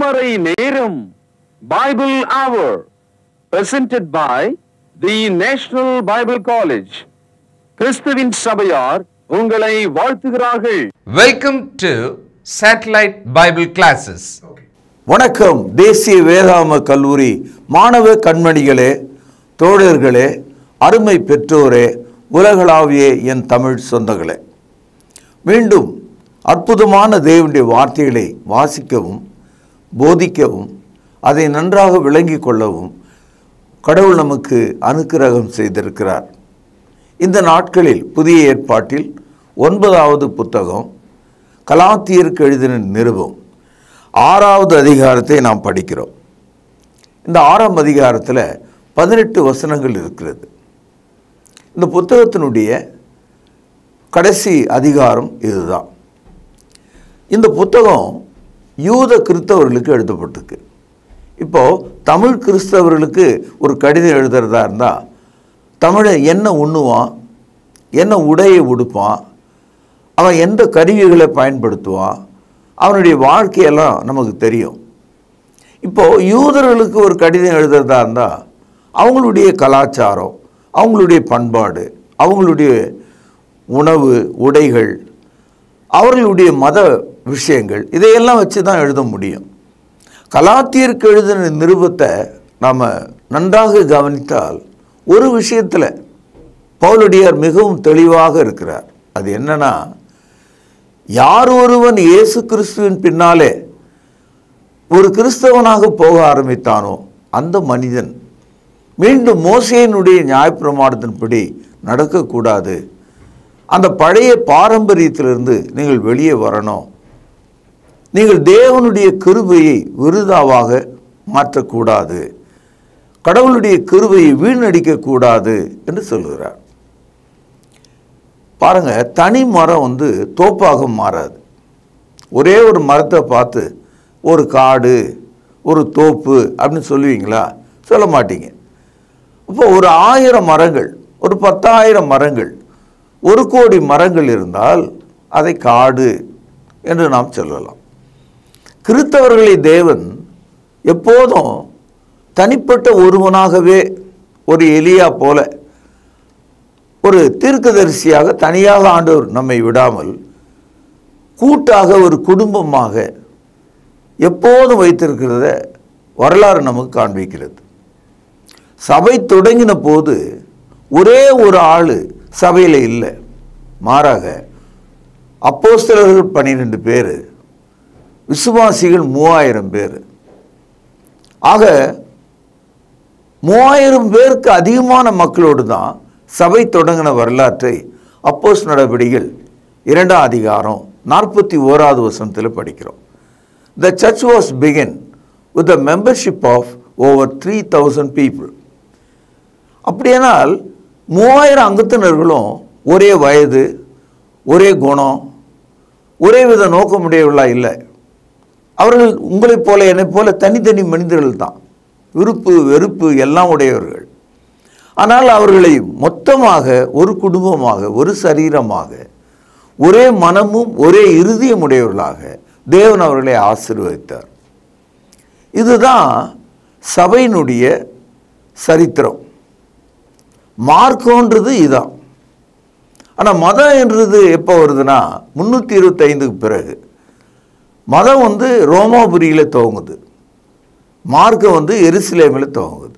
திருமறை நேரம் Bible Hour presented by the National Bible College. கிறிஸ்துவின் சபையார் உங்களை வாழ்த்துகிறார்கள். Welcome to Satellite Bible Classes. வணக்கம். தேசிய வேதாகம கல்லூரி மாணவ கண்மணிகளே, தோழர்களே, அருமை பெற்றோரே, உலகளாவிய என் தமிழ் சொந்தங்களே, மீண்டும் அற்புதமான தேவனுடைய வார்த்தைகளை வாசிக்கவும் போதிக்கவும் அதை நன்றாக விளங்கி கொள்ளவும் கடவுள் நமக்கு அனுக்கிரகம் செய்திருக்கிறார். இந்த நாட்களில் புதிய ஏற்பாட்டில் 9வது புத்தகம் கலாத்தியருக்கு எழுதின நிருபம் 6வது அதிகாரத்தை நாம் படிக்கிறோம். இந்த 6ஆம் அதிகாரத்தில் 18 வசனங்கள் இருக்கிறது. இந்த புத்தகத்தினுடைய கடைசி அதிகாரம் இதுதான். இந்த புத்தகம் யூத கிறிஸ்தவர்களுக்கு எழுதப்பட்டிருக்கு. இப்போது தமிழ் கிறிஸ்தவர்களுக்கு ஒரு கடிதம் எழுதுறதா இருந்தால் தமிழை என்ன உண்ணுவான், என்ன உடையை உடுப்பான், அவன் எந்த கருவிகளை பயன்படுத்துவான், அவனுடைய வாழ்க்கையெல்லாம் நமக்கு தெரியும். இப்போது யூதர்களுக்கு ஒரு கடிதம் எழுதுறதா இருந்தால் அவங்களுடைய கலாச்சாரம், அவங்களுடைய பண்பாடு, அவங்களுடைய உணவு, உடைகள், அவர்களுடைய மத விஷயங்கள், இதையெல்லாம் வச்சு தான் எழுத முடியும். கலாத்தியருக்கு எழுதின நிருபத்தை நாம் நன்றாக கவனித்தால் ஒரு விஷயத்தில் பவுலடியார் மிகவும் தெளிவாக இருக்கிறார். அது என்னன்னா, யார் ஒருவன் இயேசு கிறிஸ்துவின் பின்னாலே ஒரு கிறிஸ்தவனாக போக ஆரம்பித்தானோ அந்த மனிதன் மீண்டும் மோசேயினுடைய நியாயப்பிரமாணத்தின்படி நடக்கக்கூடாது. அந்த பழைய பாரம்பரியத்திலிருந்து நீங்கள் வெளியே வரணும். நீங்கள் தேவனுடைய கிருபையை விருதாவாக மாற்றக்கூடாது, கடவுளுடைய கிருபையை வீணடிக்கக்கூடாது என்று சொல்கிறார். பாருங்க, தனி மரம் தோப்பாக மாறாது. ஒரே ஒரு மரத்தை பார்த்து ஒரு காடு, ஒரு தோப்பு அப்படின்னு சொல்லுவீங்களா? சொல்ல மாட்டீங்க. இப்போ ஒரு 1000 மரங்கள், ஒரு 10,000 மரங்கள், 1 கோடி மரங்கள் இருந்தால் அதை காடு என்று நாம் சொல்லலாம். கிறிஸ்தவர்களை தேவன் எப்போதும் தனிப்பட்ட ஒருவனாகவே, ஒரு எலியா போல ஒரு தீர்க்கதரிசியாக தனியாக ஆண்டவர் நம்மை விடாமல் கூட்டாக ஒரு குடும்பமாக எப்போதும் வைத்திருக்கிறத வரலாறு நமக்கு காண்பிக்கிறது. சபை தொடங்கின போது ஒரே ஒரு ஆள் சபையில் இல்லை. மாறாக அப்போஸ்தலர்கள் 12 பேர், விசுவாசிகள் 3000 பேர். ஆக 3000 பேருக்கு அதிகமான மக்களோடு தான் சபை தொடங்கின வரலாற்றை அப்போஸ்தலர் நடவடிக்கைகள் 2ஆம் அதிகாரம் 41வது வசனத்தில் படிக்கிறோம். The church was begun with a membership of over 3,000 people. அப்படியானால் 3000 அங்கத்தினர்களும் ஒரே வயது, ஒரே குணம், ஒரே வித நோக்கமுடையவர்களாக இல்லை. அவர்கள் உங்களைப் போல என்னை போல தனித்தனி மனிதர்கள் தான், விருப்பு வெறுப்பு எல்லாம் உடையவர்கள். ஆனால் அவர்களை மொத்தமாக ஒரு குடும்பமாக, ஒரு சரீரமாக, ஒரே மனமும் ஒரே இருதயம் உடையவர்களாக தேவன் அவர்களை ஆசீர்வதித்தார். இதுதான் சபையினுடைய சரித்திரம். மார்க்கம்ன்றது இதுதான். ஆனால் மதம் என்றது எப்போ வருதுன்னா 325க்கு பிறகு. மதம் ரோமாபுரியில் துவங்குது, மார்க்கம் எருசலேமில் துவங்குது.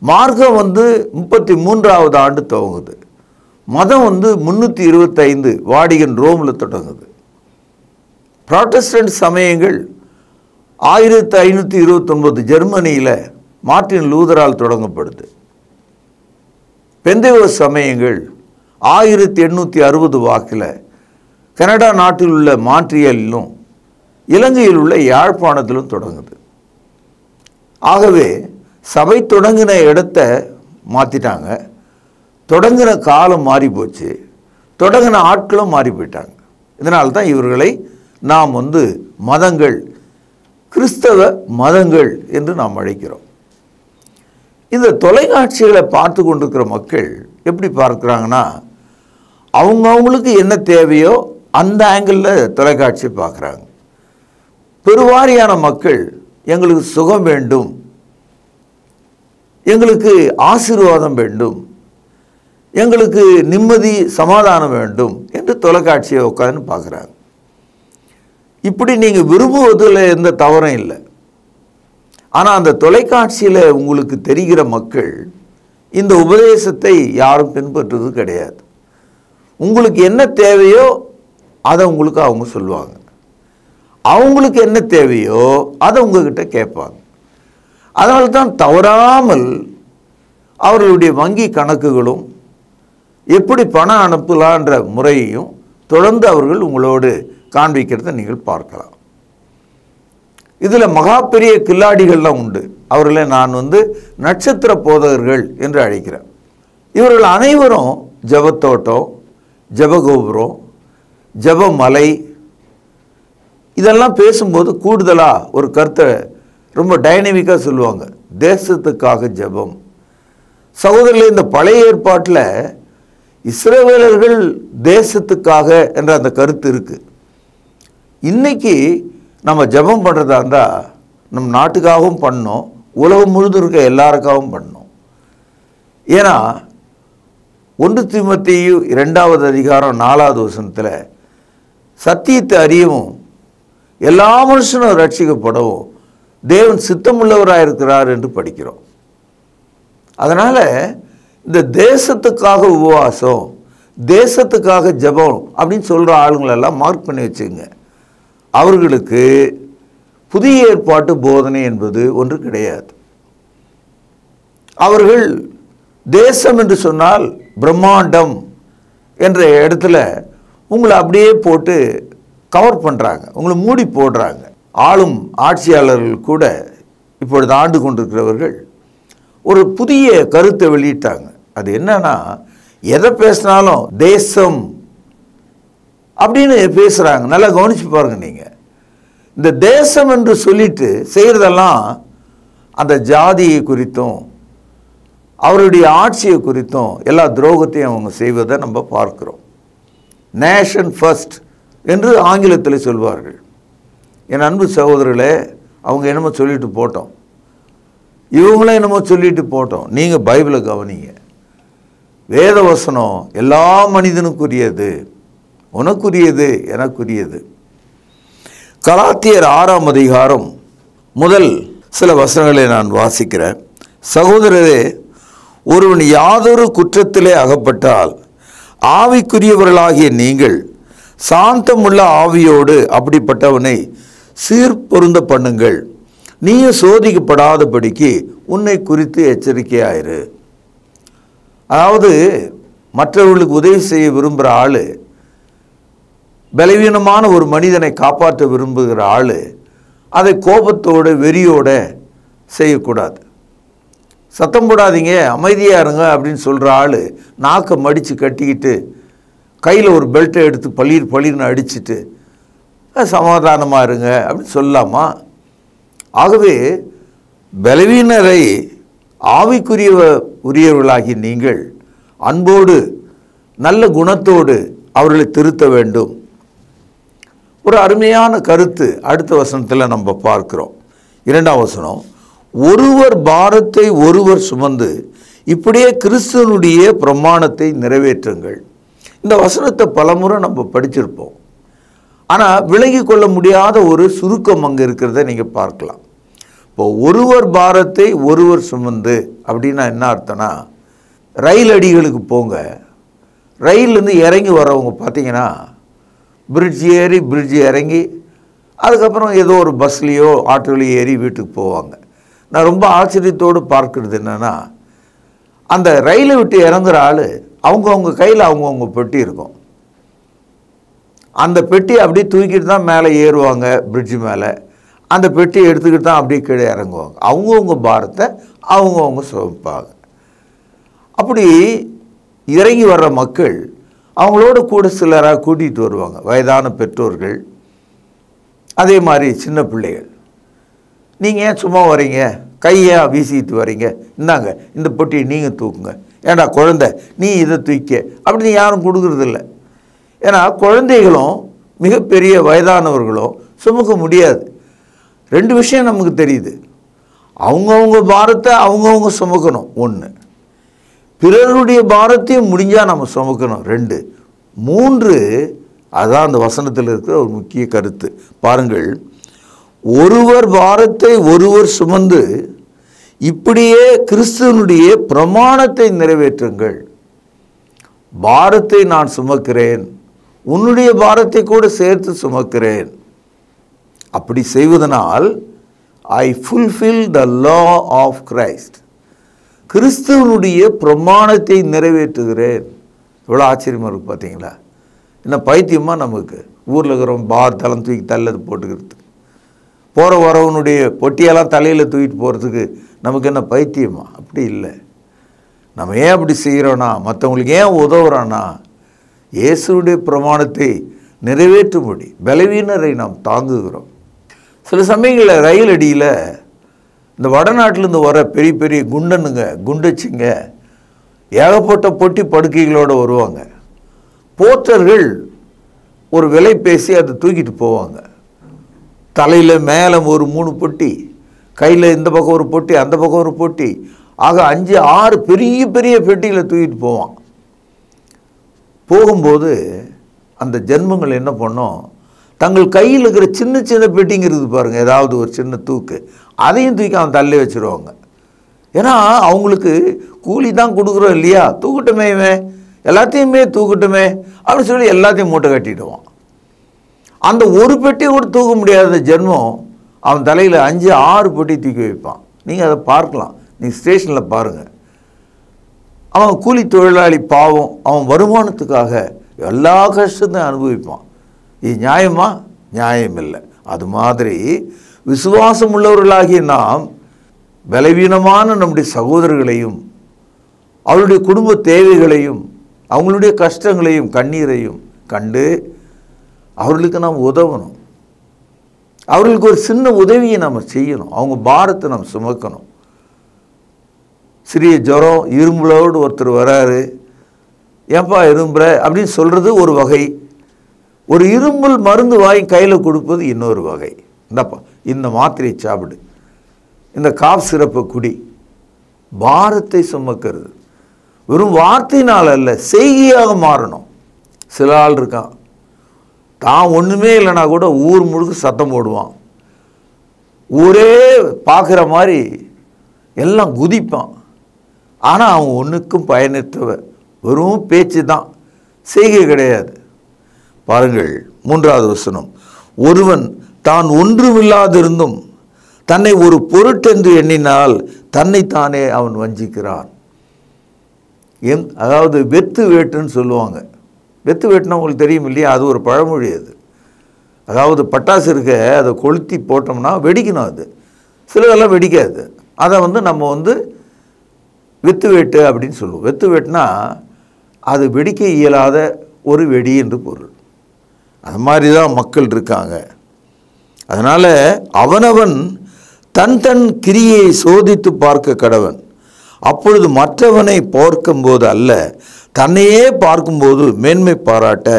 மார்க்கம் 33வது ஆண்டு துவங்குது. மதம் 325 வாடிகன் ரோமில் தொடங்குது. புராட்டஸ்டன்ட் சமயங்கள் 1529 ஜெர்மனியில் மார்ட்டின் லூதரால் தொடங்கப்படுது. பெந்தேகோஸ்து சமயங்கள் 1860 வாக்கில் கனடா நாட்டில் உள்ள மான்ட்ரியலிலும் இலங்கையில் உள்ள யாழ்ப்பாணத்திலும் தொடங்குது. ஆகவே சபை தொடங்கின இடத்த மாற்றிட்டாங்க, தொடங்கின காலம் மாறி போச்சு, தொடங்கின ஆட்களும் மாறி போயிட்டாங்க. இதனால்தான் இவர்களை நாம் மதங்கள், கிறிஸ்தவ மதங்கள் என்று நாம் அழைக்கிறோம். இந்த தொலைக்காட்சிகளை பார்த்து கொண்டிருக்கிற மக்கள் எப்படி பார்க்குறாங்கன்னா, அவங்கவுங்களுக்கு என்ன தேவையோ அந்த ஆங்கிளில் தொலைக்காட்சி பார்க்குறாங்க. பெருவாரியான மக்கள் எங்களுக்கு சுகம் வேண்டும், எங்களுக்கு ஆசீர்வாதம் வேண்டும், எங்களுக்கு நிம்மதி சமாதானம் வேண்டும் என்று தொலைக்காட்சியை உட்காந்து பார்க்குறாங்க. இப்படி நீங்கள் விரும்புவதில் எந்த தவறும் இல்லை. ஆனால் அந்த தொலைக்காட்சியில் உங்களுக்கு தெரிகிற மக்கள் இந்த உபதேசத்தை யாரும் பின்பற்றுவது கிடையாது. உங்களுக்கு என்ன தேவையோ அதை உங்களுக்கு அவங்க சொல்லுவாங்க, அவங்களுக்கு என்ன தேவையோ அதை உங்ககிட்ட கேட்பாங்க. அதனால தான் தவறாமல் அவர்களுடைய வங்கி கணக்குகளும் எப்படி பணம் அனுப்பலான்ற முறையையும் தொடர்ந்து அவர்கள் உங்களோடு காண்பிக்கிறத நீங்கள் பார்க்கலாம். இதில் மகா பெரிய கில்லாடிகள்லாம் உண்டு. அவர்களை நான் நட்சத்திர போதகர்கள் என்று அழைக்கிறேன். இவர்கள் அனைவரும் ஜபத்தோட்டம், ஜபகோபுரம், ஜபமலை இதெல்லாம் பேசும்போது கூடுதலாக ஒரு கருத்தை ரொம்ப டைனமிக்காக சொல்லுவாங்க. தேசத்துக்காக ஜபம். சகோதரர்களே, இந்த பழைய ஏற்பாட்டில் இஸ்ரவேலர்கள் தேசத்துக்காக என்ற அந்த கருத்து இருக்குது. இன்னைக்கு நம்ம ஜபம் பண்ணுறதா இருந்தால் நம் நாட்டுக்காகவும் பண்ணோம், உலகம் முழுதும் இருக்க எல்லாருக்காகவும் பண்ணோம். ஏன்னா 1 தீமோத்தேயு 2வது அதிகாரம் 4வது வசனத்தில் சத்தியத்தை அறியவும் எல்லா மனுஷனும் ரட்சிக்கப்படவும் தேவன் சித்தமுள்ளவராக இருக்கிறார் என்று படிக்கிறோம். அதனால் இந்த தேசத்துக்காக உபவாசம், தேசத்துக்காக ஜபம் அப்படின்னு சொல்கிற ஆளுங்களெல்லாம் மார்க் பண்ணி வச்சுங்க. அவர்களுக்கு புதிய ஏற்பாட்டு போதனை என்பது ஒன்று கிடையாது. அவர்கள் தேசம் என்று சொன்னால் பிரம்மாண்டம் என்ற இடத்துல உங்களை அப்படியே போட்டு கவர் பண்ணுறாங்க, உங்களை மூடி போடுறாங்க. ஆளும் ஆட்சியாளர்கள் கூட இப்பொழுது ஆண்டு கொண்டிருக்கிறவர்கள் ஒரு புதிய கருத்தை வெளியிட்டாங்க. அது என்னன்னா, எதை பேசினாலும் தேசம் அப்படின்னு பேசுகிறாங்க. நல்லா கவனிச்சு பாருங்க. நீங்கள் இந்த தேசம் என்று சொல்லிட்டு செய்கிறதெல்லாம் அந்த ஜாதியை குறித்தும் அவருடைய ஆட்சியை குறித்தும் எல்லா துரோகத்தையும் அவங்க செய்வதை நம்ம பார்க்கிறோம். நேஷன் ஃபர்ஸ்ட் என்று ஆங்கிலத்தில் சொல்வார்கள். என் அன்பு சகோதரர்களே, அவங்க என்னமோ சொல்லிட்டு போட்டோம், இவங்களும் என்னமோ சொல்லிட்டு போட்டோம். நீங்கள் பைபிளை கவனிங்க. வேத வசனம் எல்லா மனிதனுக்குரியது, உனக்குரியது, எனக்குரியது. கலாத்தியர் 6ஆம் அதிகாரம் முதல் சில வசனங்களை நான் வாசிக்கிறேன். சகோதரரே, ஒருவன் யாதொரு குற்றத்திலே அகப்பட்டால் ஆவிக்குரியவர்களாகிய நீங்கள் சாந்தமுள்ள ஆவியோடு அப்படிப்பட்டவனை சீர்பொருந்த பண்ணுங்கள். நீயும் சோதிக்கப்படாதபடிக்கு உன்னை குறித்து எச்சரிக்கையாயிரு. அதாவது மற்றவர்களுக்கு உதவி செய்ய விரும்புகிற ஆள், பலவீனமான ஒரு மனிதனை காப்பாற்ற விரும்புகிற ஆள் அதை கோபத்தோடு வெறியோடு செய்யக்கூடாது. சத்தம் போடாதீங்க, அமைதியாக இருங்க அப்படின்னு சொல்கிற ஆள் நாக்கை மடித்து கட்டிக்கிட்டு கையில் ஒரு பெல்ட்டை எடுத்து பளிர்னு அடிச்சுட்டு சமாதானமாக இருங்க அப்படின்னு சொல்லலாமா? ஆகவே பலவீனரை உரியவர்களாகி நீங்கள் அன்போடு நல்ல குணத்தோடு அவர்களை திருத்த வேண்டும். ஒரு அருமையான கருத்து அடுத்த வசனத்தில் நம்ம பார்க்கிறோம். 2ஆம் வசனம், ஒருவர் பாரத்தை ஒருவர் சுமந்து இப்படியே கிறிஸ்துவனுடைய பிரமாணத்தை நிறைவேற்றுங்கள். இந்த வசனத்தை பலமுறை நம்ம படிச்சிருப்போம். ஆனால் விலகி கொள்ள முடியாத ஒரு சுருக்கம் அங்கே இருக்கிறத நீங்கள் பார்க்கலாம். இப்போ ஒருவர் பாரத்தை ஒருவர் சுமந்து அப்படின்னா என்ன அர்த்தம்னா, ரயில் அடிகளுக்கு போங்க, ரயிலேருந்து இறங்கி வரவங்க பார்த்தீங்கன்னா பிரிட்ஜ் ஏறி இறங்கி அதுக்கப்புறம் ஏதோ ஒரு பஸ்லேயோ ஆட்டோலையோ ஏறி வீட்டுக்கு போவாங்க. நான் ரொம்ப ஆச்சரியத்தோடு பார்க்குறது என்னென்னா, அந்த ரயிலை விட்டு இறங்குற ஆள் அவங்கவுங்க கையில் அவங்கவுங்க பெட்டி இருக்கும். அந்த பெட்டியை அப்படியே தூக்கிட்டு தான் மேலே ஏறுவாங்க பிரிட்ஜு மேலே. அந்த பெட்டியை எடுத்துக்கிட்டு தான் அப்படியே கீழே இறங்குவாங்க. அவங்கவுங்க பாரத்தை அவங்கவுங்க சுமப்பாங்க. அப்படி இறங்கி வர்ற மக்கள் அவங்களோட கூட சிலராக கூட்டிகிட்டு வருவாங்க, வயதான பெற்றோர்கள், அதே மாதிரி சின்ன பிள்ளைகள். நீங்கள் ஏன் சும்மா வரீங்க, கையை வீசிக்கிட்டு வரீங்க, இந்தாங்க இந்த பொட்டியை நீங்கள் தூக்குங்க, ஏண்டா குழந்தை நீ இதை தூக்க அப்படின்னு யாரும் கொடுக்குறதில்ல. ஏன்னா குழந்தைகளும் மிகப்பெரிய வயதானவர்களும் சுமக்க முடியாது. ரெண்டு விஷயம் நமக்கு தெரியுது. அவங்கவுங்க பாரத்தை அவங்கவுங்க சுமக்கணும், ஒன்று. பிறருடைய பாரத்தையும் முடிஞ்சால் நம்ம சுமக்கணும், ரெண்டு. மூன்று, அதான் அந்த வசனத்தில் இருக்கிற ஒரு முக்கிய கருத்து. பாருங்கள், ஒருவர் பாரத்தை ஒருவர் சுமந்து இப்படியே கிறிஸ்துவனுடைய பிரமாணத்தை நிறைவேற்றுங்கள். பாரத்தை நான் சுமக்கிறேன், உன்னுடைய பாரத்தை கூட சேர்த்து சுமக்கிறேன். அப்படி செய்வதனால் I fulfil the law of Christ, கிறிஸ்துவனுடைய பிரமாணத்தை நிறைவேற்றுகிறேன். எவ்வளோ ஆச்சரியமாக இருக்குது பார்த்தீங்களா? என்ன பைத்தியமா நமக்கு? ஊரில் இருக்கிறவங்க பார் தளம் தூக்கி தள்ளது போட்டுக்கிறதுக்கு, போகிற வரவனுடைய பொட்டியெல்லாம் தலையில் தூக்கிட்டு போகிறதுக்கு நமக்கு என்ன பைத்தியமா? அப்படி இல்லை. நம்ம ஏன் அப்படி செய்கிறோன்னா, மற்றவங்களுக்கு ஏன் உதவுறோன்னா, இயேசுடைய பிரமாணத்தை நிறைவேற்றும்படி பலவீனரை நாம் தாங்குகிறோம். சில சமயங்களில் ரயில் அடியில் இந்த வடநாட்டிலேருந்து வர பெரிய பெரிய குண்டனுங்க, குண்டச்சிங்க ஏகப்பட்ட பொட்டி படுக்கைகளோடு வருவாங்க. போர்ட்டர்கள் ஒரு விலை பேசி அதை தூக்கிட்டு போவாங்க. தலையில் மேலே ஒரு 3 பொட்டி, கையில் இந்த பக்கம் ஒரு பொட்டி, அந்த பக்கம் ஒரு பொட்டி, ஆக 5-6 பெரிய பெரிய பெட்டிகளை தூக்கிட்டு போவான். போகும்போது அந்த ஜென்மங்கள் என்ன பண்ணோம், தங்கள் கையில் இருக்கிற சின்ன சின்ன பெட்டிங்கிறது பாருங்கள், ஏதாவது ஒரு சின்ன தூக்கு, அதையும் தூக்கி அவன் தள்ளி வச்சுருவாங்க. ஏன்னா அவங்களுக்கு கூலி தான் கொடுக்குறோம் இல்லையா, தூக்கட்டுமே இவன், எல்லாத்தையுமே தூக்கட்டுமே அப்படின்னு சொல்லி எல்லாத்தையும் மூட்டை கட்டிடுவான். அந்த ஒரு பெட்டியை கூட தூக்க முடியாத ஜென்மம் அவன் தலையில் 5-6 பெட்டி தூக்கி வைப்பான். நீங்கள் அதை பார்க்கலாம், நீங்கள் ஸ்டேஷனில் பாருங்கள். அவன் கூலி தொழிலாளி, பாவம், அவன் வருமானத்துக்காக எல்லா கஷ்டத்தையும் அனுபவிப்பான். இது நியாயமா? நியாயம் இல்லை. அது மாதிரி விசுவாசம் உள்ளவர்களாகிய நாம் பலவீனமான நம்முடைய சகோதரர்களையும் அவருடைய குடும்ப தேவைகளையும் அவங்களுடைய கஷ்டங்களையும் கண்ணீரையும் கண்டு அவர்களுக்கு நாம் உதவணும். அவர்களுக்கு ஒரு சின்ன உதவியை நம்ம செய்யணும். அவங்க பாரத்தை நம்ம சுமக்கணும். சிறிய ஜுரம், இரும்புலோடு ஒருத்தர் வராரு, ஏன்பா இரும்புற அப்படின்னு சொல்கிறது ஒரு வகை. ஒரு இரும்பல் மருந்து வாங்கி கையில் கொடுப்பது இன்னொரு வகை. இந்தப்பா இந்த மாத்திரையை சாப்பிடு, இந்த காஃப் சிரப்பை குடி. பாரத்தை சுமக்கிறது வெறும் வார்த்தையினால் அல்ல, செய்கையாக மாறணும். சில ஆள் இருக்கான், தான் ஒன்றுமே இல்லைனா கூட ஊர் முழுக்க சத்தம் போடுவான், ஊரே பார்க்குற மாதிரி எல்லாம் குதிப்பான். ஆனால் அவன் ஒன்றுக்கும் பயனற்றவன், வெறும் பேச்சு தான், செய்கை கிடையாது. பாருங்கள் 3வது வசனம், ஒருவன் தான் ஒன்றுமில்லாதிருந்தும் தன்னை ஒரு பொருட்டென்று எண்ணினால் தன்னைத்தானே அவன் வஞ்சிக்கிறான். அதாவது வெத்து வேட்டுன்னு சொல்லுவாங்க. வெத்து வேட்டுனா உங்களுக்கு தெரியும் இல்லையா, அது ஒரு பழமொழி. அது அதாவது பட்டாசு இருக்க, அதை கொளுத்தி போட்டோம்னா வெடிக்கணும். அது சிலதெல்லாம் வெடிக்காது. அதை நம்ம வெத்து வேட்டு அப்படின்னு சொல்லுவோம். வெத்து வேட்டுனா அது வெடிக்க இயலாத ஒரு வெடி என்று பொருள். அது மாதிரி தான் மக்கள் இருக்காங்க. அதனால் அவனவன் தன் தன் கிரியை சோதித்து பார்க்க கடவன். அப்பொழுது மற்றவனை பார்க்கும்போது அல்ல, தன்னையே பார்க்கும்போது மேன்மை பாராட்ட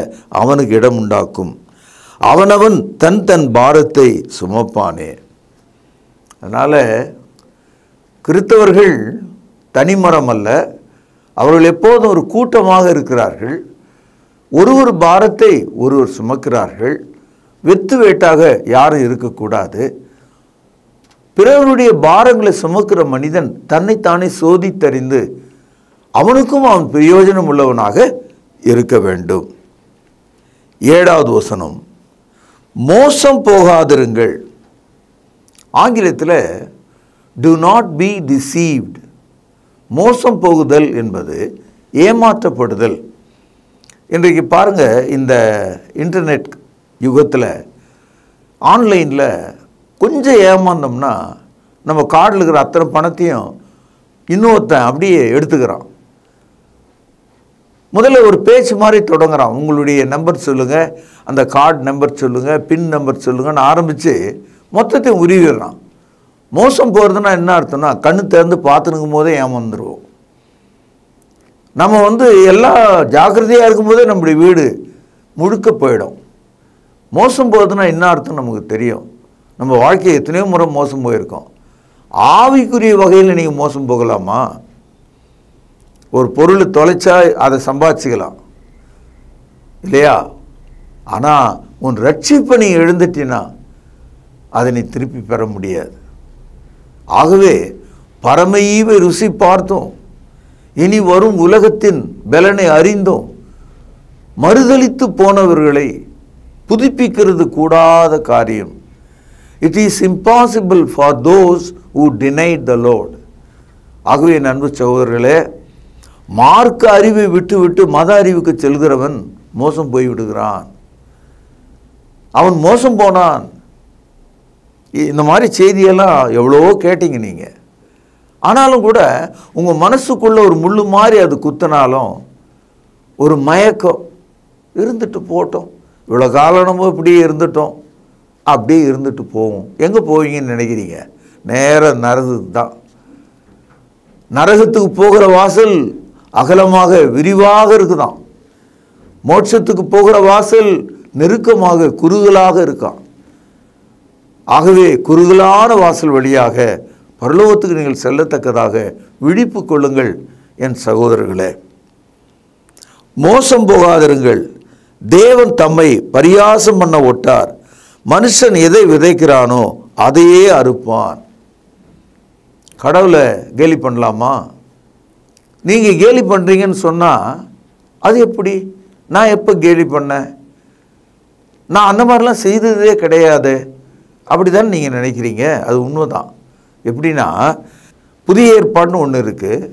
அவனுக்கு இடம் உண்டாக்கும். அவனவன் தன் தன் பாரத்தை சுமப்பானே. அதனால் கிறிஸ்தவர்கள் தனிமரம் அல்ல, அவர்கள் எப்போதும் ஒரு கூட்டமாக இருக்கிறார்கள். ஒரு பாரத்தை ஒருவர் சுமக்கிறார்கள். வெத்து வேட்டாக யாரும் இருக்கக்கூடாது. பிறருடைய பாரங்களை சுமக்கிற மனிதன் தன்னைத்தானே சோதித்தறிந்து அவனுக்கும் அவன் பிரயோஜனம் உள்ளவனாக இருக்க வேண்டும். 7வது வசனம், மோசம் போகாதிருங்கள். ஆங்கிலத்தில் do not be deceived. மோசம் போகுதல் என்பது ஏமாற்றப்படுதல். இன்றைக்கு பாருங்கள், இந்த இன்டர்நெட் யுகத்தில் ஆன்லைனில் கொஞ்சம் ஏமாந்தோம்னா நம்ம கார்டில் இருக்கிற அத்தனை பணத்தையும் இன்னொருத்தன் அப்படியே எடுத்துக்கிறான். முதல்ல ஒரு பேச்சு மாதிரி தொடங்குறான், உங்களுடைய நம்பர் சொல்லுங்கள், அந்த கார்டு நம்பர் சொல்லுங்கள், பின் நம்பர் சொல்லுங்கன்னு ஆரம்பித்து மொத்தத்தையும் உருவிடுறான். மோசம் போகிறதுனா என்ன அர்த்தம்னா, கண்ணு திறந்து பார்த்துனுக்கும் போதே ஏமாந்துருவோம். நம்ம எல்லாம் ஜாக்கிரதையாக இருக்கும்போதே நம்முடைய வீடு முழுக்க போயிடும். மோசம் போகிறதுனா என்ன அர்த்தம் நமக்கு தெரியும். நம்ம வாழ்க்கையை எத்தனையோ முறை மோசம் போயிருக்கோம். ஆவிக்குரிய வகையில் நீங்கள் மோசம் போகலாமா? ஒரு பொருள் தொலைச்சா அதை சம்பாதிச்சிக்கலாம் இல்லையா? ஆனால் உன் ரட்சிப்பை நீ எழுந்துட்டினா அதை நீ திருப்பி பெற முடியாது. ஆகவே பரமஈவை ருசி பார்த்தோம், இனி வரும் உலகத்தின் பலனை அறிந்தோம், மறுதலித்து போனவர்களை புதுப்பிக்கிறது கூடாத காரியம். It is impossible for those who denied the Lord. ஆகவே அன்பு சகோதரர்களே, மார்க்க அறிவை விட்டு விட்டு மத அறிவுக்கு செல்கிறவன் மோசம் போய்விடுகிறான். அவன் மோசம் போனான். இந்த மாதிரி செய்தியெல்லாம் எவ்வளவோ கேட்டீங்க நீங்கள். ஆனாலும் கூட உங்கள் மனசுக்குள்ளே ஒரு முள்ளு மாதிரி அது குத்தினாலும் ஒரு மயக்கம் இருந்துட்டு போட்டோம். இவ்வளோ காலம் நம்ம இப்படியே இருந்துட்டோம், அப்படியே இருந்துட்டு போவோம். எங்கே போவீங்கன்னு நினைக்கிறீங்க? நேராக நரகத்துக்கு தான். நரகத்துக்கு போகிற வாசல் அகலமாக விரிவாக இருக்குதான். மோட்சத்துக்கு போகிற வாசல் நெருக்கமாக குறுகலாக இருக்கான். ஆகவே குறுகலான வாசல் வழியாக பரலோகத்துக்கு நீங்கள் செல்லத்தக்கதாக விழிப்பு கொள்ளுங்கள் என் சகோதரர்களே. மோசம் போகாதிருங்கள். தேவன் தம்மை பரியாசம் பண்ண ஒட்டார். மனுஷன் எதை விதைக்கிறானோ அதையே அறுப்பான். கடவுளை கேலி பண்ணலாமா? நீங்கள் கேலி பண்ணுறீங்கன்னு சொன்னால் அது எப்படி? நான் எப்போ கேலி பண்ணேன்? நான் அந்த மாதிரிலாம் செய்ததே கிடையாது. அப்படி தான் நீங்கள் நினைக்கிறீங்க. அது உண்மைதான். எப்படின்னா, புதிய ஏற்பாடுன்னு ஒன்று இருக்குது.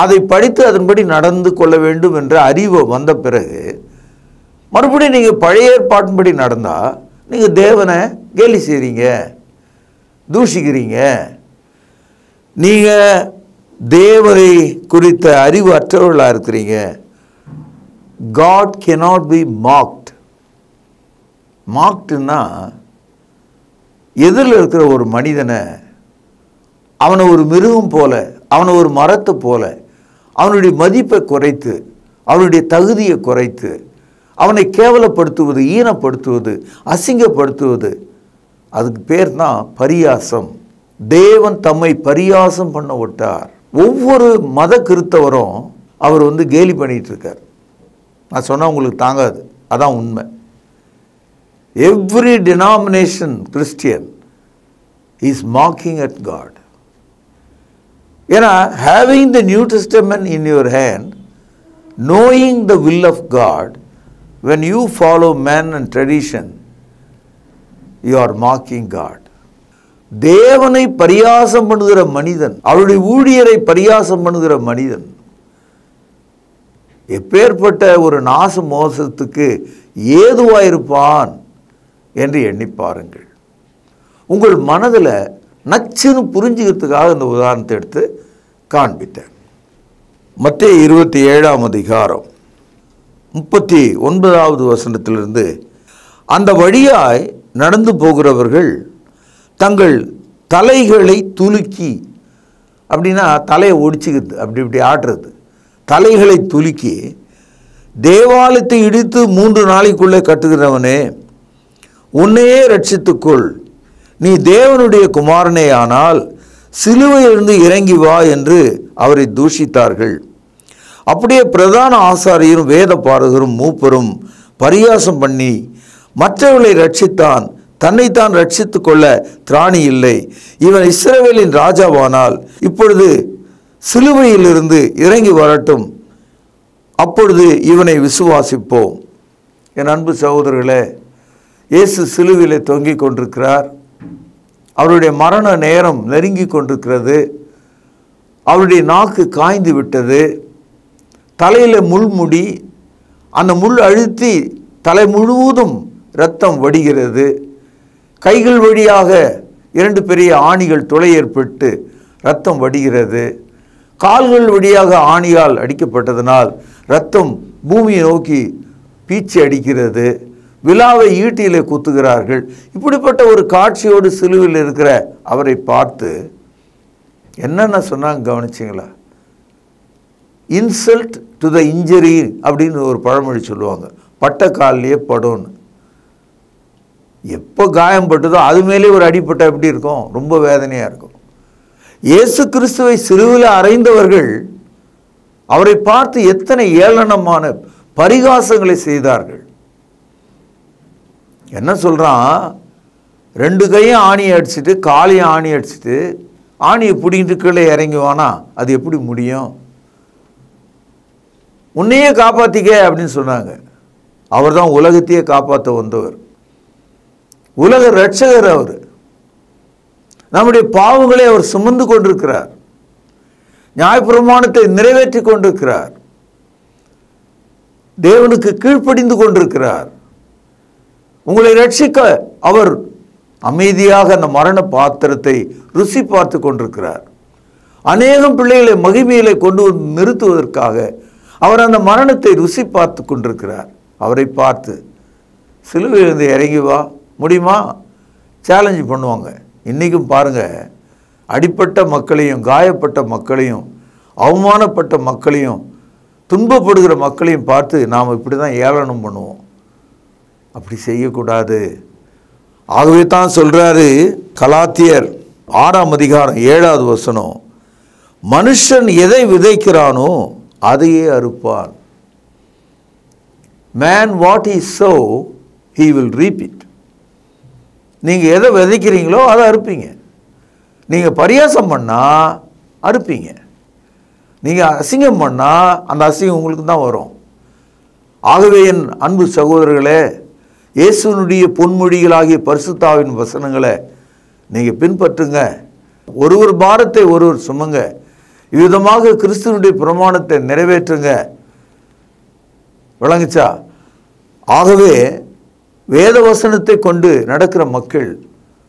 அதை படித்து அதன்படி நடந்து கொள்ள வேண்டும் என்ற அறிவு வந்த பிறகு மறுபடியும் நீங்கள் பழைய ஏற்பாட்டின்படி நடந்தால் நீங்கள் தேவனை கேலி செய்கிறீங்க, தூஷிக்கிறீங்க. நீங்கள் தேவனை குறித்த அறிவு அற்றவர்களாக இருக்கிறீங்க. God cannot be mocked. மாக்டுன்னா எதிரில் இருக்கிற ஒரு மனிதனை, அவனை ஒரு மிருகம் போல, அவனை ஒரு மரத்தை போல, அவனுடைய மதிப்பை குறைத்து, அவனுடைய தகுதியை குறைத்து, அவனை கேவலப்படுத்துவது, ஈனப்படுத்துவது, அசிங்கப்படுத்துவது, அதுக்கு பேர் தான் பரியாசம். தேவன் தம்மை பரியாசம் பண்ண விட்டார். ஒவ்வொரு மத கிறிஸ்தவரும் அவர் கேலி பண்ணிட்டு இருக்கார். நான் சொன்னால் உங்களுக்கு தாங்காது, அதான் உண்மை. Every denomination Christian is mocking at God. ஏன்னா, having the New Testament in your hand, knowing the will of God, when you follow man and tradition, you are mocking God. தேவனை பரியாசம் பண்ணுகிற மனிதன், அவருடைய ஊழியரை பரியாசம் பண்ணுகிற மனிதன் எப்பேற்பட்ட ஒரு நாச மோசத்துக்கு ஏதுவாயிருப்பான் என்று எண்ணி பாருங்கள். உங்கள் மனதில் நச்சுன்னு புரிஞ்சுக்கிறதுக்காக இந்த உதாரணத்தை எடுத்து காண்பித்தேன். மத்தேயு 27ஆம் அதிகாரம் 39வது வசனத்திலிருந்து, அந்த வழியாய் நடந்து போகிறவர்கள் தங்கள் தலைகளை துலுக்கி, அப்படின்னா தலையை ஒடிச்சுக்கிறது, அப்படி இப்படி ஆடுறது, தலைகளை துலுக்கி, தேவாலயத்தை இடித்து 3 நாளைக்குள்ளே கட்டுகிறவனே, உன்னையே ரட்சித்துக்கொள், நீ தேவனுடைய குமாரனே ஆனால் சிலுவையிலிருந்து இறங்கி வா என்று அவரை தூஷித்தார்கள். அப்படியே பிரதான ஆசாரியரும் வேத பாரகரும் மூப்பரும் பரியாசம் பண்ணி மற்றவர்களை ரட்சித்தான், தன்னைத்தான் ரட்சித்து கொள்ள திராணி இல்லை. இவன் இஸ்ரவேலின் ராஜாவானால் இப்பொழுது சிலுவையிலிருந்து இறங்கி வரட்டும், அப்பொழுது இவனை விசுவாசிப்போம். என் அன்பு சகோதரர்களே, இயேசு சிலுவையிலே தொங்கிக் கொண்டிருக்கிறார். அவருடைய மரண நேரம் நெருங்கி கொண்டிருக்கிறது. அவருடைய நாக்கு காய்ந்து விட்டது. தலையில் முள்முடி, அந்த முள் அழுத்தி தலை முழுவதும் இரத்தம் வடிகிறது. கைகள் வழியாக 2 பெரிய ஆணிகள் துளை ஏற்பட்டு இரத்தம் வடிகிறது. கால்கள் வழியாக ஆணியால் அடிக்கப்பட்டதனால் இரத்தம் பூமியை நோக்கி பீச்சி அடிக்கிறது. விலாவை ஈட்டியிலே குத்துகிறார்கள். இப்படிப்பட்ட ஒரு காட்சியோடு சிலுவையில் இருக்கிற அவரை பார்த்து என்னென்ன சொன்னாங்க கவனிச்சிங்களா? இன்சல்ட் டு த இன்ஜரி அப்படின்னு ஒரு பழமொழி சொல்லுவாங்க. பட்ட காலிலேயே படும்னு. எப்போ காயம் பட்டதோ அது மேலே ஒரு அடிப்பட்டால் எப்படி இருக்கும்? ரொம்ப வேதனையாக இருக்கும். இயேசு கிறிஸ்துவை சிலுவையில் அறைந்தவர்கள் அவரை பார்த்து எத்தனை ஏளனமான பரிகாசங்களை செய்தார்கள். என்ன சொல்கிறான்? 2 கையும் ஆணியை அடிச்சுட்டு காலையும் ஆணி அடிச்சுட்டு ஆணியை பிடிங்கிட்டு கீழே இறங்குவானா? அது எப்படி முடியும்? உன்னையே காப்பாற்றிக்க அப்படின்னு சொன்னாங்க. அவர் தான் உலகத்தையே காப்பாற்ற வந்தவர், உலக இரட்சகர். அவர் நம்முடைய பாவங்களை அவர் சுமந்து கொண்டிருக்கிறார், நியாயப்பிரமாணத்தை நிறைவேற்றி கொண்டிருக்கிறார், தேவனுக்கு கீழ்ப்படிந்து கொண்டிருக்கிறார். உங்களை ரட்சிக்க அவர் அமைதியாக அந்த மரண பாத்திரத்தை ருசி பார்த்து கொண்டிருக்கிறார். அநேகம் பிள்ளைகளை மகிமையிலே கொண்டு வந்து நிறுத்துவதற்காக அவர் அந்த மரணத்தை ருசி பார்த்து கொண்டிருக்கிறார். அவரை பார்த்து சிலுவையிலிருந்து இறங்கி வா முடியுமா? சேலஞ்சு பண்ணுவாங்க. இன்றைக்கும் பாருங்கள், அடிப்பட்ட மக்களையும் காயப்பட்ட மக்களையும் அவமானப்பட்ட மக்களையும் துன்பப்படுகிற மக்களையும் பார்த்து நாம் இப்படி தான் ஏளனம் பண்ணுவோம். அப்படி செய்யக்கூடாது. ஆகவே தான் சொல்கிறாரு கலாத்தியர் 6ஆம் அதிகாரம் 7வது வசனம், மனுஷன் எதை விதைக்கிறானோ அதையே அறுப்பான். Man what he sow he will reap it. நீங்கள் எதை விதைக்கிறீங்களோ அதை அறுப்பீங்க. நீங்கள் பரியாசம் பண்ணால் அறுப்பீங்க, நீங்கள் அசிங்கம் பண்ணால் அந்த அசிங்கம் உங்களுக்கு தான் வரும். ஆகவே என் அன்பு சகோதரர்களே, இயேசுனுடைய பொன்மொழிகளாகிய பரிசுத்தாவின் வசனங்களை நீங்கள் பின்பற்றுங்க. ஒருவர் பாரத்தை ஒருவர் சுமங்க. இவ்விதமாக கிறிஸ்துவனுடைய பிரமாணத்தை நிறைவேற்றுங்க. விளங்குச்சா? ஆகவே வேத வசனத்தை கொண்டு நடக்கிற மக்கள்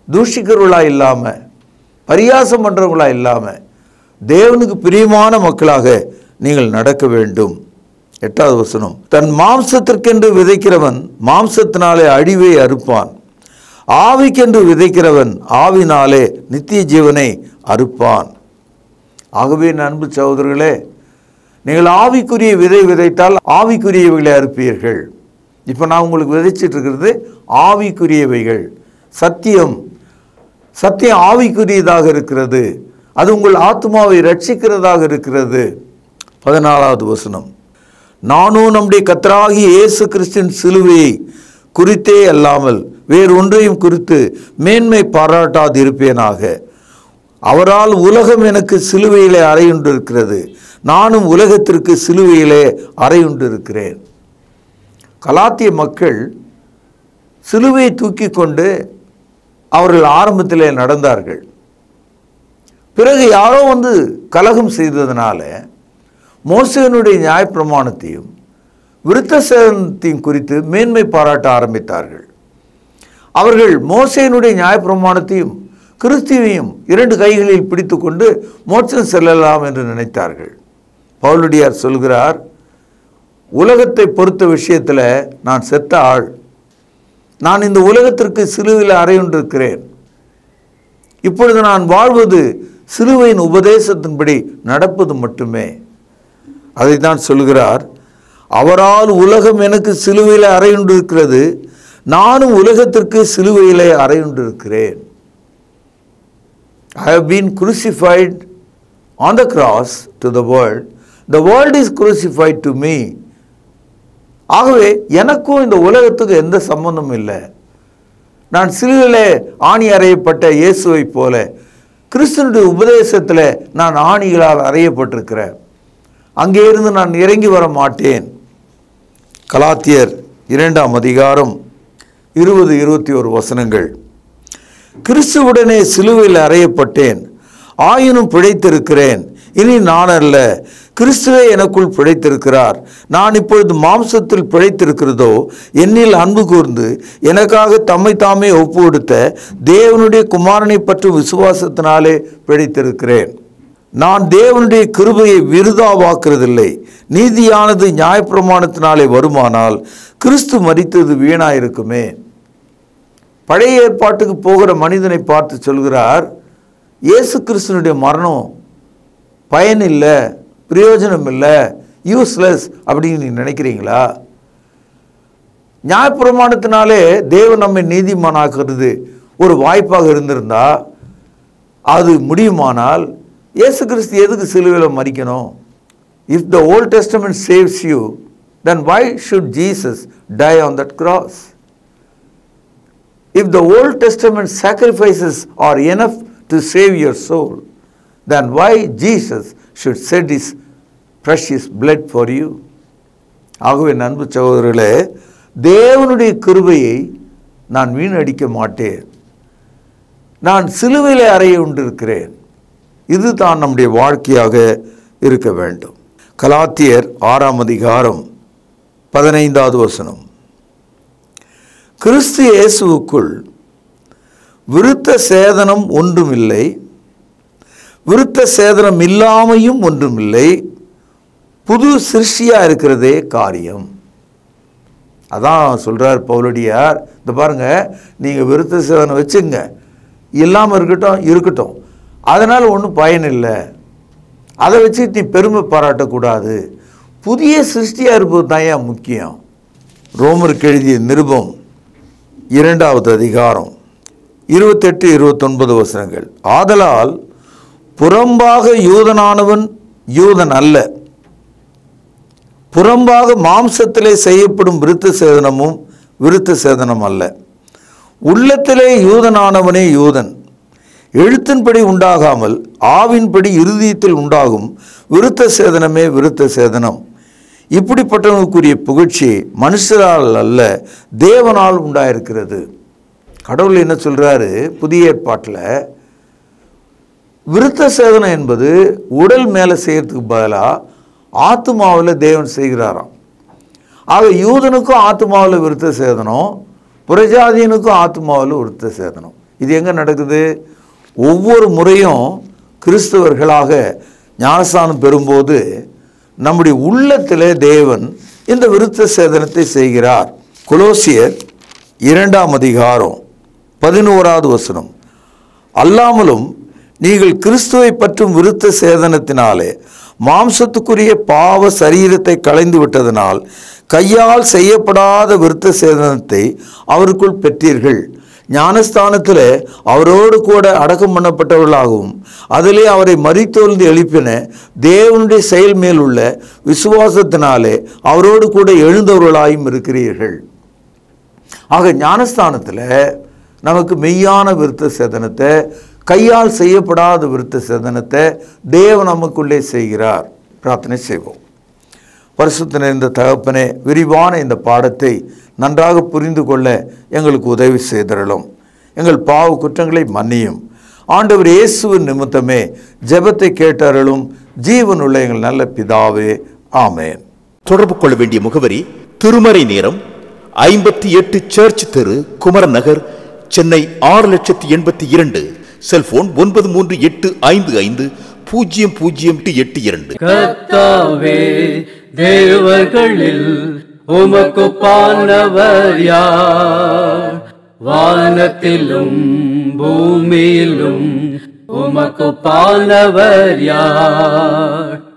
தூஷிக்கிறவர்களா இல்லாமல், பரியாசம் பண்ணுறவங்களா இல்லாமல், தேவனுக்கு பிரியமான மக்களாக நீங்கள் நடக்க வேண்டும். 8வது வசனம், தன் மாம்சத்திற்கென்று விதைக்கிறவன் மாம்சத்தினாலே அழிவை அறுப்பான், ஆவிக்கென்று விதைக்கிறவன் ஆவினாலே நித்திய ஜீவனை அறுப்பான். ஆகவே அன்பு சகோதரர்களே, நீங்கள் ஆவிக்குரிய விதை விதைத்தால் ஆவிக்குரியவைகளை அறுப்பீர்கள். இப்போ நான் உங்களுக்கு விதைச்சிட்டு இருக்கிறது ஆவிக்குரியவைகள். சத்தியம் ஆவிக்குரியதாக இருக்கிறது. அது உங்கள் ஆத்மாவை ரட்சிக்கிறதாக இருக்கிறது. 14வது வசனம், நானும் நம்முடைய கர்த்தராகிய இயேசு கிறிஸ்துவின் சிலுவையை குறித்தே அல்லாமல் வேறு ஒன்றையும் குறித்து மேன்மை பாராட்டாதிருப்பேனாக. அவரால் உலகம் எனக்கு சிலுவையிலே அறையுண்டிருக்கிறது, நானும் உலகத்திற்கு சிலுவையிலே அறையுண்டிருக்கிறேன். கலாத்திய மக்கள் சிலுவையை தூக்கி கொண்டு அவர்கள் ஆரம்பத்திலே நடந்தார்கள். பிறகு யாரோ வந்து கலகம் செய்ததுனால மோசேயினுடைய நியாயப்பிரமாணத்தையும் விருத்த சேதனத்தையும் குறித்து மேன்மை பாராட்ட ஆரம்பித்தார்கள். அவர்கள் மோசேயினுடைய நியாயப்பிரமாணத்தையும் கிறிஸ்துவையும் 2 கைகளில் பிடித்து கொண்டு மோட்சம் செல்லலாம் என்று நினைத்தார்கள். பவுலடியார் சொல்கிறார், உலகத்தை பொறுத்த விஷயத்தில் நான் செத்த ஆள், நான் இந்த உலகத்திற்கு சிலுவையில் அறையுண்டிருக்கிறேன். இப்பொழுது நான் வாழ்வது சிலுவையின் உபதேசத்தின்படி நடப்பது மட்டுமே. அதை தான் சொல்கிறார், அவரால் உலகம் எனக்கு சிலுவையில் அறையுண்டிருக்கிறது, நானும் உலகத்திற்கு சிலுவையிலே அறையுண்டிருக்கிறேன். I have been crucified on the cross to the world. The world is crucified to me. ஆகவே எனக்கும் இந்த உலகத்துக்கு எந்த சம்பந்தமும் இல்லை. நான் சிலுவையிலே ஆணி அறையப்பட்ட இயேசுவை போல கிறிஸ்துவனுடைய உபதேசத்தில் நான் ஆணிகளால் அறையப்பட்டிருக்கிறேன். அங்கே இருந்து நான் இறங்கி வர மாட்டேன். கலாத்தியர் 2ஆம் அதிகாரம் 20-21 வசனங்கள், கிறிஸ்துவுடனே சிலுவையில் அறையப்பட்டேன், ஆயினும் பிழைத்திருக்கிறேன். இனி நான் அல்ல, கிறிஸ்துவே எனக்குள் பிழைத்திருக்கிறார். நான் இப்பொழுது மாம்சத்தில் பிழைத்திருக்கிறதோ என்னில் அன்பு கூர்ந்து எனக்காக தம்மை தாமே ஒப்பு கொடுத்த தேவனுடைய குமாரனை பற்றும் விசுவாசத்தினாலே பிழைத்திருக்கிறேன். நான் தேவனுடைய கிருபையை விருதாவாக்குறதில்லை. நீதியானது நியாயப்பிரமாணத்தினாலே வருமானால் கிறிஸ்து மரித்தது வீணாயிருக்குமே. பழைய ஏற்பாட்டுக்கு போகிற மனிதனை பார்த்து சொல்கிறார், இயேசு கிறிஸ்துனுடைய மரணம் பயன் இல்லை, பிரயோஜனம் இல்லை, யூஸ்லெஸ் அப்படின்னு நீங்கள் நினைக்கிறீங்களா? நியாயப்பிரமாணத்தினாலே தேவன் நம்மை நீதிமானாக்குறது ஒரு வாய்ப்பாக இருந்திருந்தா அது முடியுமானால் இயேசு கிறிஸ்து எதுக்கு சிலுவையில் மரிக்கணும்? If the Old Testament saves you, then why should Jesus die on that cross? If the Old Testament sacrifices are enough to save your soul, then why Jesus should shed his precious blood for you? ஆகவே அன்பு சகோதரர்களே, தேவனுடைய கிருபையை நான் வீணடிக்க மாட்டேன். நான் சிலுவையிலே அறைய கொண்டிருக்கிறேன். இதுதான் நம்முடைய வாழ்க்கையாக இருக்க வேண்டும். கலாத்தியர் 6ஆம் அதிகாரம் 15வது வசனம். கிறிஸ்து இயேசுவுக்குள் விருத்த சேதனம் ஒன்றுமில்லை, விருத்த சேதனம் இல்லாமையும் ஒன்றுமில்லை, புது சிருஷ்டியாக இருக்கிறதே காரியம். அதான் சொல்கிறார் பவுலடியார், இந்த பாருங்க, நீங்கள் விருத்த சேதனம் வச்சுங்க, இல்லாமல் இருக்கட்டும், அதனால் ஒன்றும் பயன் இல்லை, அதை வச்சு நீ பெருமை பாராட்டக்கூடாது, புதிய சிருஷ்டியாக இருப்பது தான் ஏன் முக்கியம். ரோமருக்கு எழுதிய நிருபம் 2வது அதிகாரம் 28-29 வசனங்கள். ஆதலால் புறம்பாக யூதனானவன் யூதன் அல்ல, புறம்பாக மாம்சத்திலே செய்யப்படும் விருத்த சேதனமும் விருத்த சேதனம் அல்ல, உள்ளத்திலே யூதனானவனே யூதன், எழுத்தின்படி உண்டாகாமல் ஆவின்படி இருதயத்தில் உண்டாகும் விருத்த சேதனமே விருத்த சேதனம். இப்படிப்பட்டவனுக்குரிய புகழ்ச்சி மனுஷரால் அல்ல, தேவனால் உண்டாயிருக்கிறது. கடவுள் என்ன சொல்றாரு புதிய ஏற்பாட்டில்? விருத்த சேதனம் என்பது உடல் மேலே செய்யறதுக்கு பதிலாக ஆத்துமாவில் தேவன் செய்கிறாராம். ஆக யூதனுக்கும் ஆத்துமாவில் விருத்த சேதனம், புறஜாதியனுக்கும் ஆத்துமாவில் விருத்த சேதனம். இது எங்கே நடக்குது? ஒவ்வொரு முறையும் கிறிஸ்தவர்களாக ஞானஸ்நானம் பெறும்போது நம்முடைய உள்ளத்திலே தேவன் இந்த விருத்த சேதனத்தை செய்கிறார். கொலோசியர் 2ஆம் அதிகாரம் 11வது வசனம். அல்லாமலும் நீங்கள் கிறிஸ்துவை பற்றும் விருத்த சேதனத்தினாலே மாம்சத்துக்குரிய பாவ சரீரத்தை களைந்து விட்டதனால் கையால் செய்யப்படாத விருத்த சேதனத்தை அவருக்குள் பெற்றீர்கள். ஞானஸ்தானத்தில் அவரோடு கூட அடக்கம் பண்ணப்பட்டவர்களாகவும் அதிலே அவரை மரித்தோர்ந்து எழுப்பின தேவனுடைய செயல் மேல் உள்ள விசுவாசத்தினாலே அவரோடு கூட எழுந்தவர்களாயும் இருக்கிறீர்கள். ஆக ஞானஸ்தானத்தில் நமக்கு மெய்யான விருத்த சேதனத்தை, கையால் செய்யப்படாத விருத்த சேதனத்தை தேவன் நமக்குள்ளே செய்கிறார். பிரார்த்தனை செய்வோம். பரிசுத்த நிறைந்த தகப்பனே, விரிவான இந்த பாடத்தை நன்றாக புரிந்து கொள்ள எங்களுக்கு உதவி செய்தருளும். எங்கள் பாவ குற்றங்களை மன்னியும். ஆண்டவர் இயேசுவின் நிமித்தமே ஜெபத்தை கேட்டருளும். ஜீவனுள்ள எங்கள் நல்ல பிதாவே, ஆமேன். தொடர்பு கொள்ள வேண்டிய முகவரி: திருமறை நேரம், 58 சர்ச் தெரு, குமரன் நகர், சென்னை 6,82,000. செல்போன் 9385500882. கர்த்தாவே, தேவர்களில் உமக்குப்பானவர் யார்? வானத்திலும் பூமியிலும் உமக்குப்பானவர் யார்?